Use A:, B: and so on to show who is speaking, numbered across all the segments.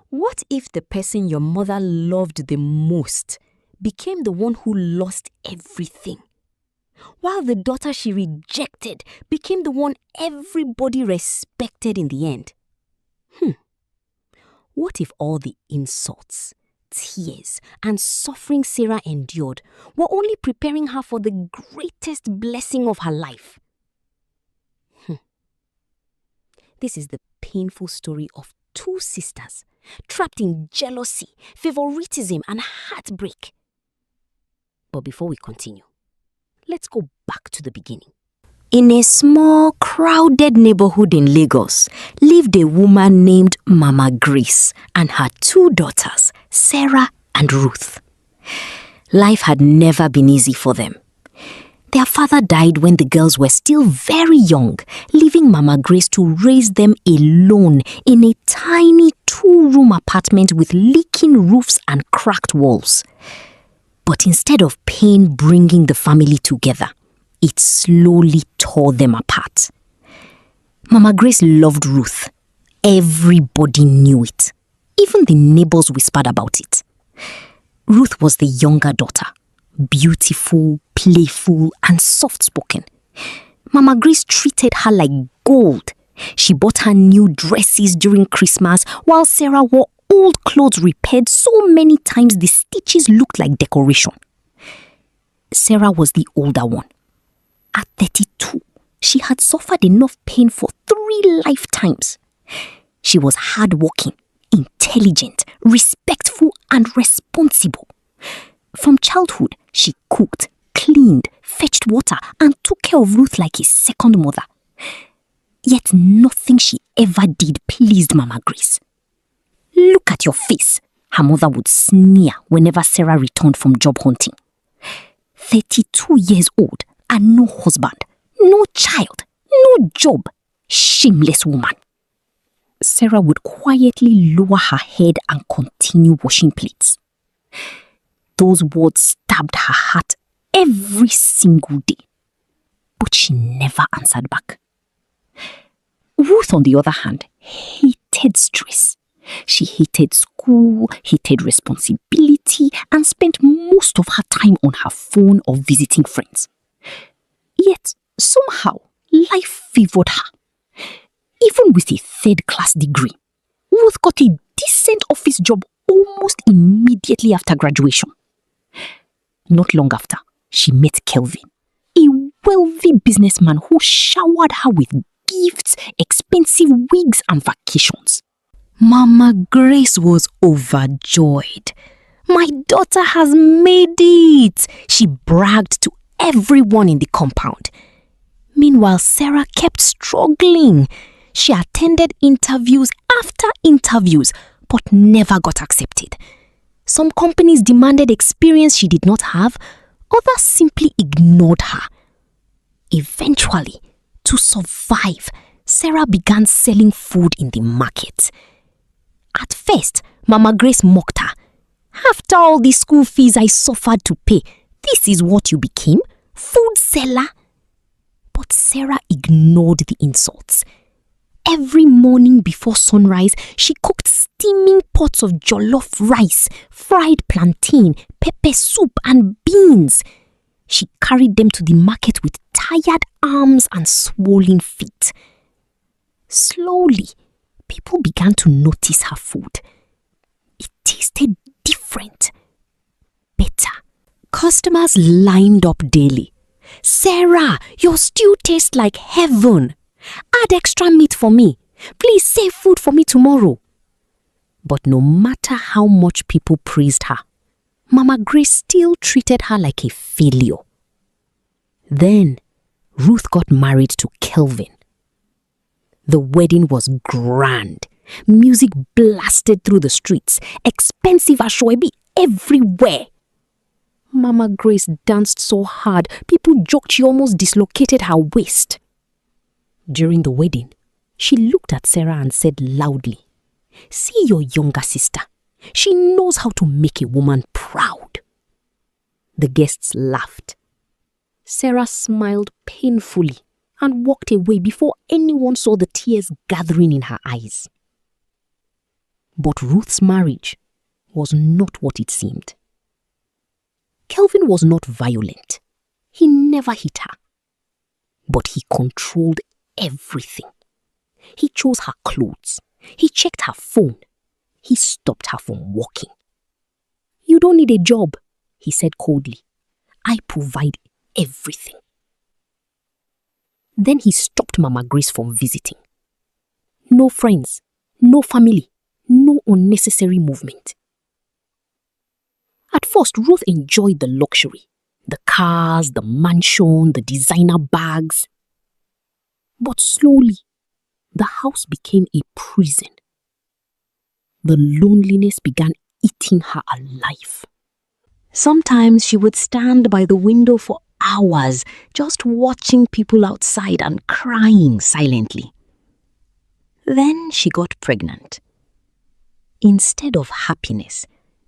A: What if the person your mother loved the most became the one who lost everything, while the daughter she rejected became the one everybody respected in the end? What if all the insults, tears, and suffering Sarah endured were only preparing her for the greatest blessing of her life? This is the painful story of two sisters trapped in jealousy, favoritism, and heartbreak. But before we continue, let's go back to the beginning. In a small, crowded neighborhood in Lagos lived a woman named Mama Grace and her two daughters, Sarah and Ruth. Life had never been easy for them. Their father died when the girls were still very young, leaving Mama Grace to raise them alone in a tiny 2-room apartment with leaking roofs and cracked walls. But instead of pain bringing the family together, it slowly tore them apart. Mama Grace loved Ruth. Everybody knew it. Even the neighbors whispered about it. Ruth was the younger daughter, beautiful, playful, and soft-spoken. Mama Grace treated her like gold. She bought her new dresses during Christmas, while Sarah wore old clothes repaired so many times the stitches looked like decoration. Sarah was the older one. At 32, she had suffered enough pain for 3 lifetimes. She was hardworking, intelligent, respectful, and responsible. From childhood, she cooked, cleaned, fetched water, and took care of Ruth like a second mother. Yet nothing she ever did pleased Mama Grace. "Look at your face," her mother would sneer whenever Sarah returned from job hunting. 32 years old and no husband, no child, no job. Shameless woman. Sarah would quietly lower her head and continue washing plates. Those words stabbed her heart every single day. But she never answered back. Ruth, on the other hand, hated stress. She hated school, hated responsibility, and spent most of her time on her phone or visiting friends. Yet, somehow, life favored her. Even with a 3rd-class degree, Ruth got a decent office job almost immediately after graduation. Not long after, she met Kelvin, a wealthy businessman who showered her with gifts, expensive wigs, and vacations. Mama Grace was overjoyed. "My daughter has made it," she bragged to everyone in the compound. Meanwhile, Sarah kept struggling. She attended interviews after interviews, but never got accepted. Some companies demanded experience she did not have, others simply ignored her. Eventually, to survive, Sarah began selling food in the market. At first, Mama Grace mocked her. "After all the school fees I suffered to pay, this is what you became? Food seller?" But Sarah ignored the insults. Every morning before sunrise, she cooked steaming pots of jollof rice, fried plantain, pepper soup, and beans. She carried them to the market with tired arms and swollen feet. Slowly, people began to notice her food. It tasted different, better. Customers lined up daily. "Sarah, your stew tastes like heaven. Add extra meat for me. Please save food for me tomorrow." But no matter how much people praised her, Mama Grace still treated her like a failure. Then, Ruth got married to Kelvin. The wedding was grand. Music blasted through the streets. Expensive ashwabi everywhere. Mama Grace danced so hard, people joked she almost dislocated her waist. During the wedding, she looked at Sarah and said loudly, "See your younger sister. She knows how to make a woman proud." The guests laughed. Sarah smiled painfully and walked away before anyone saw the tears gathering in her eyes. But Ruth's marriage was not what it seemed. Kelvin was not violent. He never hit her. But he controlled everything. He chose her clothes. He checked her phone. He stopped her from walking. "You don't need a job," he said coldly. "I provide everything." Then he stopped Mama Grace from visiting. No friends, no family, no unnecessary movement. At first, Ruth enjoyed the luxury, the cars, the mansion, the designer bags. But slowly, the house became a prison. The loneliness began eating her alive. Sometimes she would stand by the window for hours, just watching people outside and crying silently. Then she got pregnant. Instead of happiness,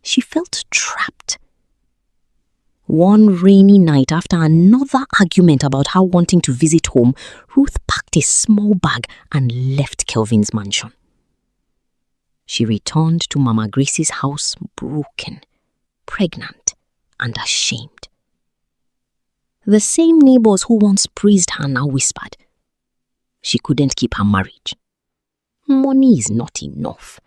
A: she felt trapped. One rainy night, after another argument about her wanting to visit home, Ruth packed a small bag and left Kelvin's mansion. She returned to Mama Grace's house broken, pregnant, and ashamed. The same neighbors who once praised her now whispered she couldn't keep her marriage. Money is not enough.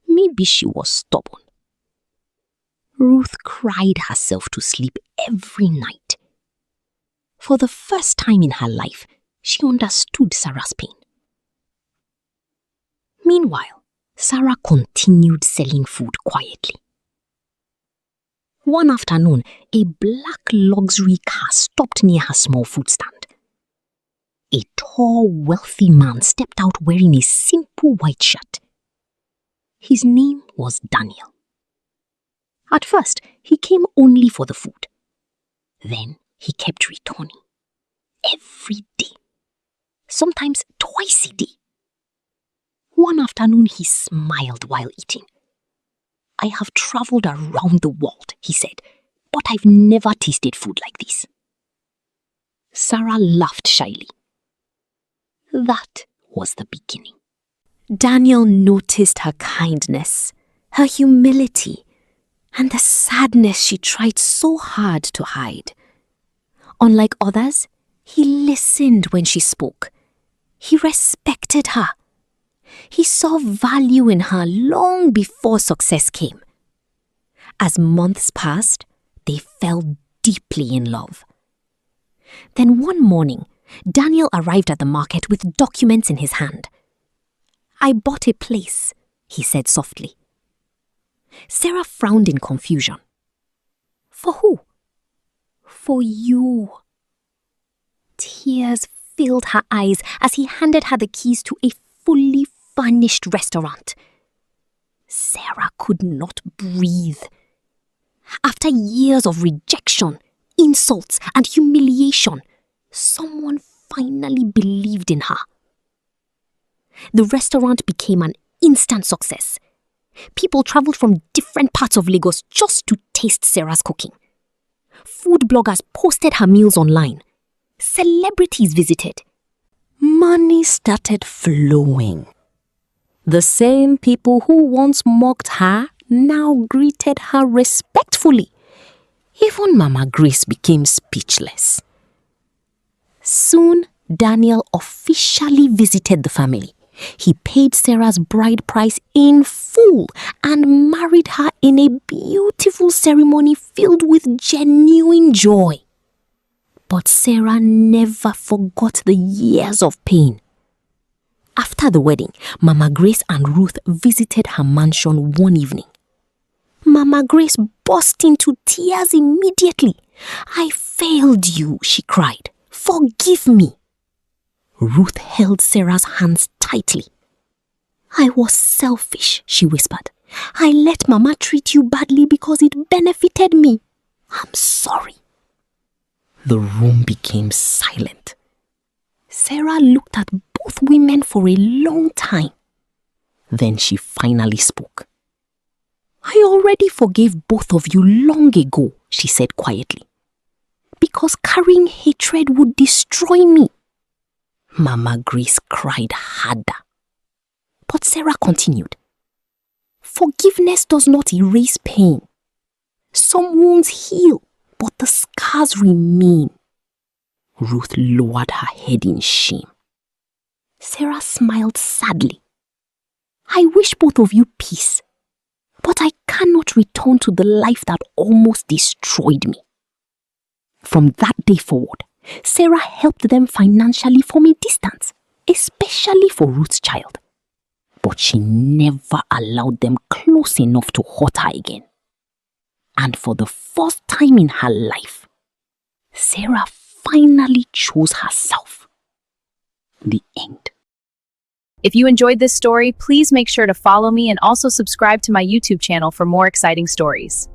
A: Maybe she was stubborn. Ruth cried herself to sleep every night. For the first time in her life, she understood Sarah's pain. Meanwhile, Sarah continued selling food quietly. One afternoon, a black luxury car stopped near her small food stand. A tall, wealthy man stepped out wearing a simple white shirt. His name was Daniel. At first, he came only for the food. Then he kept returning. Every day. Sometimes twice a day. One afternoon, he smiled while eating. "I have traveled around the world," he said, "but I've never tasted food like this." Sarah laughed shyly. That was the beginning. Daniel noticed her kindness, her humility, and the sadness she tried so hard to hide. Unlike others, he listened when she spoke. He respected her. He saw value in her long before success came. As months passed, they fell deeply in love. Then one morning, Daniel arrived at the market with documents in his hand. "I bought a place," he said softly. Sarah frowned in confusion. "For who?" "For you." Tears filled her eyes as he handed her the keys to a fully furnished restaurant. Sarah could not breathe. After years of rejection, insults, and humiliation, someone finally believed in her. The restaurant became an instant success. People traveled from different parts of Lagos just to taste Sarah's cooking. Food bloggers posted her meals online. Celebrities visited. Money started flowing. The same people who once mocked her now greeted her respectfully. Even Mama Grace became speechless. Soon, Daniel officially visited the family. He paid Sarah's bride price in full and married her in a beautiful ceremony filled with genuine joy. But Sarah never forgot the years of pain. After the wedding, Mama Grace and Ruth visited her mansion one evening. Mama Grace burst into tears immediately. "I failed you," she cried. "Forgive me." Ruth held Sarah's hands tightly. "I was selfish," she whispered. "I let Mama treat you badly because it benefited me. I'm sorry." The room became silent. Sarah looked at both women for a long time. Then she finally spoke. "I already forgave both of you long ago," she said quietly, "because carrying hatred would destroy me." Mama Grace cried harder. But Sarah continued. Forgiveness does not erase pain. Some wounds heal, but the scars remain. Ruth lowered her head in shame. Sarah smiled sadly. I wish both of you peace, but I cannot return to the life that almost destroyed me. From that day forward, Sarah helped them financially from a distance, especially for Ruth's child. But she never allowed them close enough to hurt her again. And for the first time in her life, Sarah finally chose herself. The end.
B: If you enjoyed this story, please make sure to follow me and also subscribe to my YouTube channel for more exciting stories.